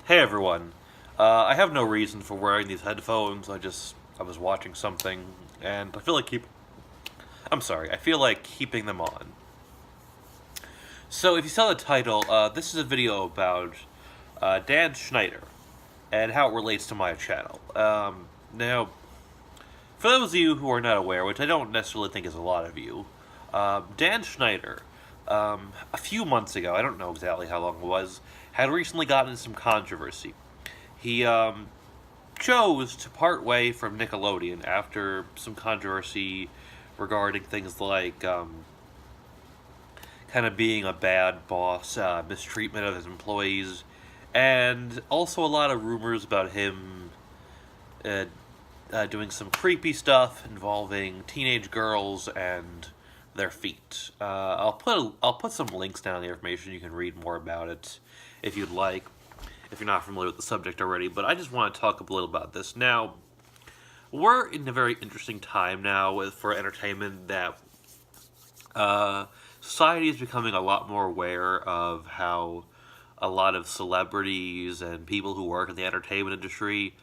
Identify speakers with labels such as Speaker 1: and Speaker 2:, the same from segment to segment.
Speaker 1: Hey everyone. I have no reason for wearing these headphones. I was watching something and I feel like keeping them on. So if you saw the title, this is a video about Dan Schneider and how it relates to my channel. Now, for those of you who are not aware, which I don't necessarily think is a lot of you, Dan Schneider, a few months ago, I don't know exactly how long it was, had recently gotten into some controversy. He chose to part way from Nickelodeon after some controversy regarding things like kind of being a bad boss, mistreatment of his employees, and also a lot of rumors about him uh, doing some creepy stuff involving teenage girls and their feet. I'll put some links down in the information. You can read more about it if you'd like, if you're not familiar with the subject already. But I just want to talk a little about this now. We're in a very interesting time now for entertainment that society is becoming a lot more aware of how a lot of celebrities and people who work in the entertainment industry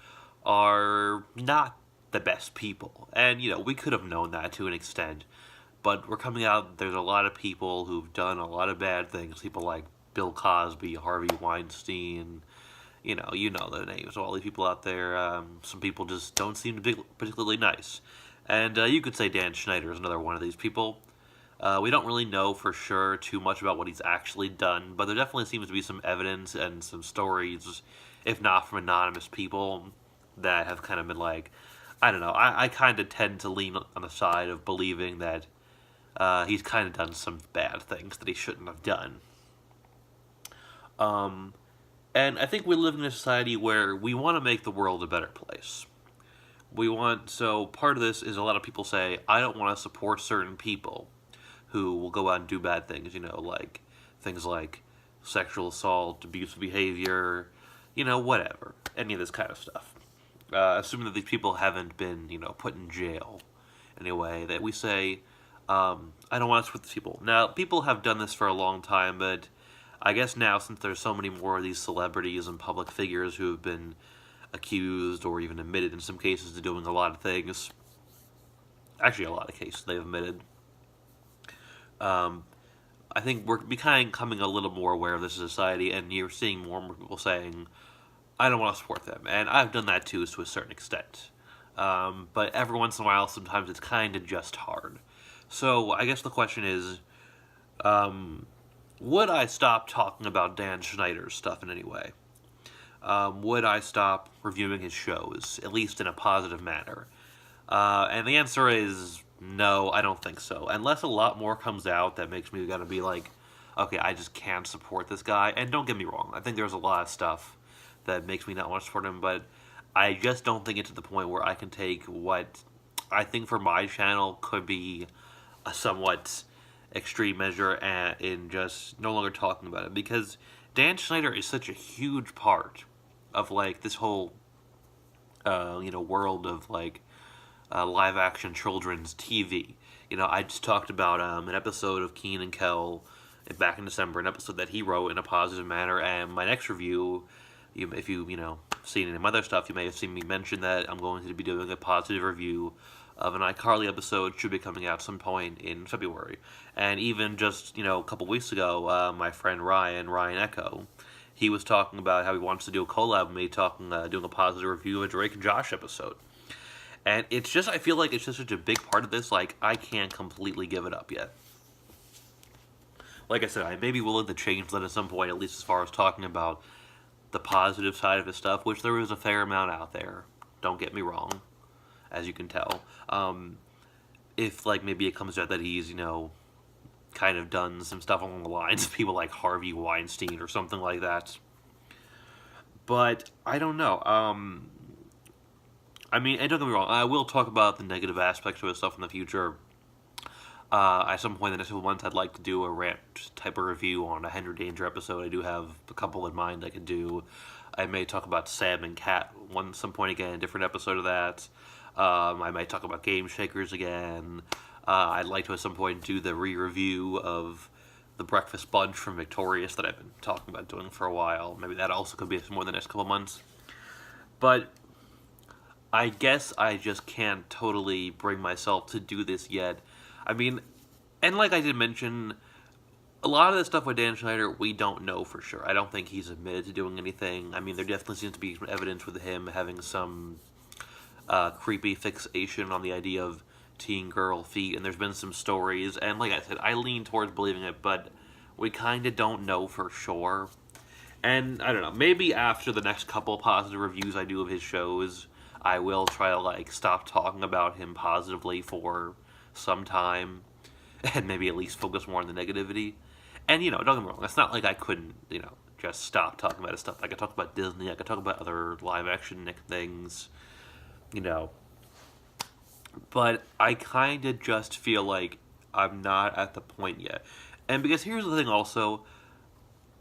Speaker 1: are not the best people. And, we could have known that to an extent. But we're coming out, there's a lot of people who've done a lot of bad things. People like Bill Cosby, Harvey Weinstein, you know the names of all these people out there. Some people just don't seem to be particularly nice. And you could say Dan Schneider is another one of these people. We don't really know for sure too much about what he's actually done, but there definitely seems to be some evidence and some stories, if not from anonymous people, that have kind of been like, I don't know, I kind of tend to lean on the side of believing that he's kind of done some bad things that he shouldn't have done. And I think we live in a society where we want to make the world a better place. So part of this is a lot of people say, I don't want to support certain people who will go out and do bad things, like things like sexual assault, abusive behavior, whatever, any of this kind of stuff. Assuming that these people haven't been, put in jail anyway, that we say, I don't want to support these people. Now, people have done this for a long time, but I guess now, since there's so many more of these celebrities and public figures who have been accused or even admitted in some cases to doing a lot of things, actually a lot of cases they've admitted, I think we're becoming a little more aware of this society, and you're seeing more and more people saying, I don't want to support them. And I've done that too, to a certain extent. But every once in a while, sometimes it's kind of just hard. So I guess the question is, would I stop talking about Dan Schneider's stuff in any way? Would I stop reviewing his shows, at least in a positive manner? And the answer is no, I don't think so. Unless a lot more comes out that makes me gotta be like, okay, I just can't support this guy. And don't get me wrong, I think there's a lot of stuff that makes me not want to support him, but I just don't think it's to the point where I can take what I think for my channel could be a somewhat extreme measure in just no longer talking about it. Because Dan Schneider is such a huge part of, like, this whole, world of, like, live-action children's TV. I just talked about an episode of Kenan and Kel back in December, an episode that he wrote in a positive manner, and my next review, if you seen any of my other stuff, you may have seen me mention that I'm going to be doing a positive review of an iCarly episode, should be coming out some point in February. And even just, a couple weeks ago, my friend Ryan Echo, he was talking about how he wants to do a collab with me, doing a positive review of a Drake and Josh episode. And it's just, I feel like it's just such a big part of this, like, I can't completely give it up yet. Like I said, I may be willing to change that at some point, at least as far as talking about the positive side of his stuff, which there is a fair amount out there. Don't get me wrong, as you can tell. If, like, maybe it comes out that he's, kind of done some stuff along the lines of people like Harvey Weinstein or something like that. But, I don't know. And don't get me wrong, I will talk about the negative aspects of his stuff in the future. At some point in the next few months, I'd like to do a rant type of review on a Henry Danger episode. I do have a couple in mind I could do. I may talk about Sam and Cat some point again, a different episode of that. I might talk about Game Shakers again. I'd like to at some point do the re-review of the breakfast bunch from Victorious that I've been talking about doing for a while. Maybe that also could be more the next couple months. But I guess I just can't totally bring myself to do this yet. I mean, and like I did mention, a lot of the stuff with Dan Schneider, we don't know for sure. I don't think he's admitted to doing anything. I mean, there definitely seems to be some evidence with him having some creepy fixation on the idea of teen girl feet, and there's been some stories, and like I said, I lean towards believing it, but we kind of don't know for sure. And I don't know, maybe after the next couple positive reviews I do of his shows, I will try to like stop talking about him positively for some time, and maybe at least focus more on the negativity. And don't get me wrong, it's not like I couldn't, just stop talking about his stuff. I could talk about Disney, I could talk about other live action Nick things, But I kind of just feel like I'm not at the point yet. And because here's the thing also,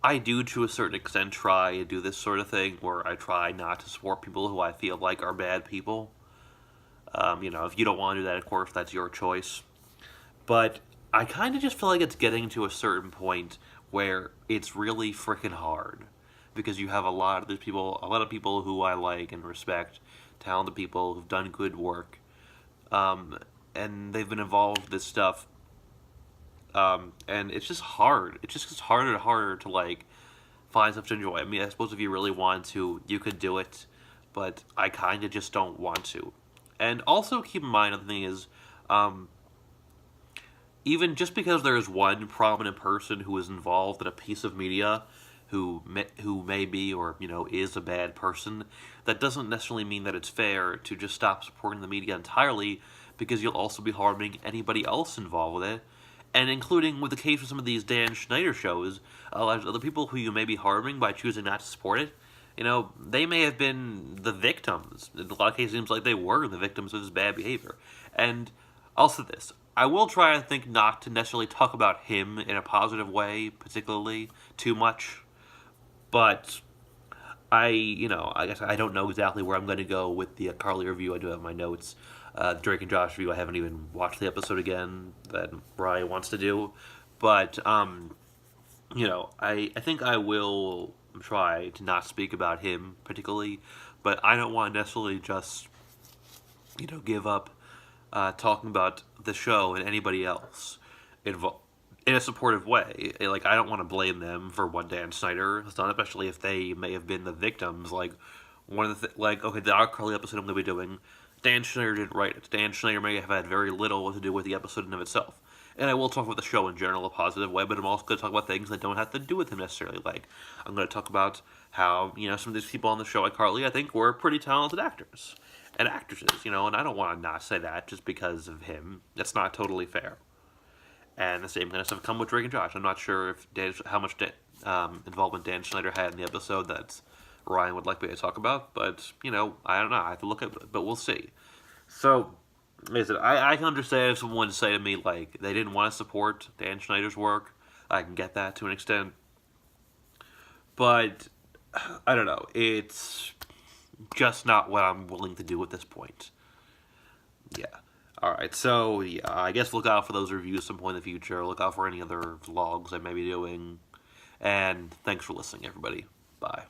Speaker 1: I do to a certain extent try to do this sort of thing where I try not to support people who I feel like are bad people. If you don't want to do that, of course, that's your choice. But I kind of just feel like it's getting to a certain point where it's really freaking hard. Because you have a lot of people who I like and respect, talented people who've done good work. And they've been involved with this stuff, and it's just hard. It just gets harder and harder to, like, find stuff to enjoy. I mean, I suppose if you really want to, you could do it, but I kind of just don't want to. And also keep in mind, the thing is, even just because there is one prominent person who is involved in a piece of media who may be or, is a bad person, that doesn't necessarily mean that it's fair to just stop supporting the media entirely, because you'll also be harming anybody else involved with it. And including with the case of some of these Dan Schneider shows, a lot of other people who you may be harming by choosing not to support it, they may have been the victims. In a lot of cases, it seems like they were the victims of his bad behavior. And also this, I will try and think not to necessarily talk about him in a positive way, particularly, too much. But I guess I don't know exactly where I'm going to go with the Carly review. I do have my notes. Drake and Josh review, I haven't even watched the episode again that Ryan wants to do. But, I think I will try to not speak about him particularly. But I don't want to necessarily just, give up talking about the show and anybody else involved. In a supportive way. Like, I don't want to blame them for what Dan Schneider has done, especially if they may have been the victims. Like, one of the okay, the Carly episode I'm going to be doing, Dan Schneider didn't write it. Dan Schneider may have had very little to do with the episode in of itself. And I will talk about the show in general, a positive way, but I'm also going to talk about things that don't have to do with him necessarily. Like, I'm going to talk about how, some of these people on the show, like Carly, I think were pretty talented actors and actresses, and I don't want to not say that just because of him. That's not totally fair. And the same kind of stuff come with Drake and Josh. I'm not sure if how much involvement Dan Schneider had in the episode that Ryan would like me to talk about, but, I don't know. I have to look at it, but we'll see. So, like I said, I can understand if someone wanted to say to me, like, they didn't want to support Dan Schneider's work. I can get that to an extent. But, I don't know. It's just not what I'm willing to do at this point. Yeah. Alright, so, yeah, I guess look out for those reviews some point in the future. Look out for any other vlogs I may be doing. And thanks for listening, everybody. Bye.